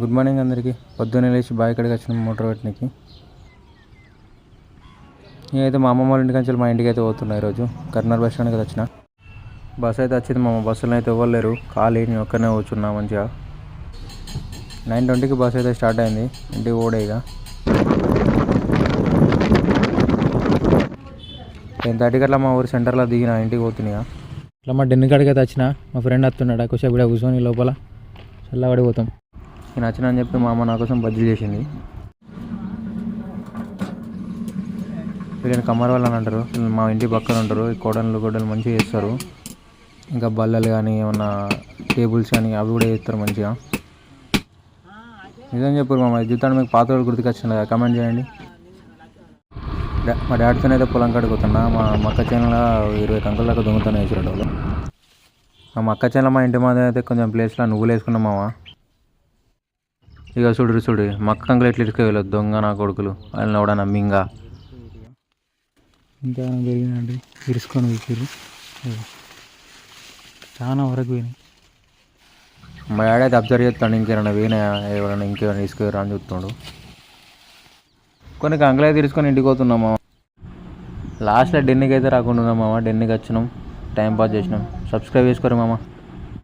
Good morning అందరికీ. పొద్దున్నే లేచి బావి కాడికి వచ్చినాం మోటార్ పెట్టడానికి. నేనైతే మా అమ్మమ్మ వాళ్ళ ఇంటికి మా ఇంటికి అయితే పోతున్నా. ఈరోజు కర్నూలు బస్ స్టాండ్కి వచ్చిన. బస్సు అయితే వచ్చింది. మా బస్సులో అయితే ఇవ్వలేరు, ఖాళీ. నేను ఒక్కనే కూర్చున్నా మంచిగా. 9:20కి బస్సు అయితే స్టార్ట్ అయింది. ఇంటికి పోడే ఇక 10:30కి అట్లా మా ఊరు సెంటర్లో దిగిన, ఇంటికి పోతున్నాయి. ఇట్లా మా డెన్ని కాడికి అయితే వచ్చిన. మా ఫ్రెండ్ వస్తున్నాడు, కొద్దిసేపు ఇక్కడ కూర్చొని లోపల చల్లబడిపోతాం. నేను వచ్చిన అని చెప్పి మా అమ్మ నా కోసం బజ్జీలు చేసింది. వీళ్ళని కమ్మర్ వాళ్ళు అని అంటారు. మా ఇంటి పక్కన ఉంటారు. ఈ గొడ్డలు మంచిగా చేస్తారు. ఇంకా బల్లలు కానీ ఏమన్నా టేబుల్స్ కానీ అవి కూడా చేస్తారు మంచిగా. నిజం చెప్పారు మా జీవితాన్ని మీకు పాత వాళ్ళు గుర్తుకొచ్చింది కదా, కమెంట్ చేయండి. మా డాడీతోనే అయితే పొలం కడుగుతున్నా. మా అక్క చేనులో 20 కంకుల దాకా దొంగతనం వేసారు వాళ్ళు. మా అక్క చేనులో మా ఇంటి మీద అయితే కొంచెం ప్లేస్లో నువ్వులు వేసుకున్నాం మామ. ఇక చూడు మక్క కంకులు ఎట్లా ఇసుకెళ్ళదు దొంగ నా కొడుకులు. వాళ్ళని కూడా నమ్మింగా ఇంకా పెరిగినండి. ఇరుసుకొని వీసారు, చాలా వరకు పోయినాయి. మా డాడీ అయితే అబ్జర్వ్ చేస్తాడు, ఇంకేమైనా పోయినాయా, ఎవరైనా ఇంకేమైనా తీసుకురా అని చూస్తాడు. కొన్ని కంకులు అయితే తీసుకొని ఇంటికి పోతున్నాం మామ. లాస్ట్లో డెన్నికి అయితే రాకుండా ఉన్నాం మామ. డెన్నికి వచ్చినాం, టైం పాస్ చేసినాం. సబ్స్క్రైబ్ చేసుకోరు మామ.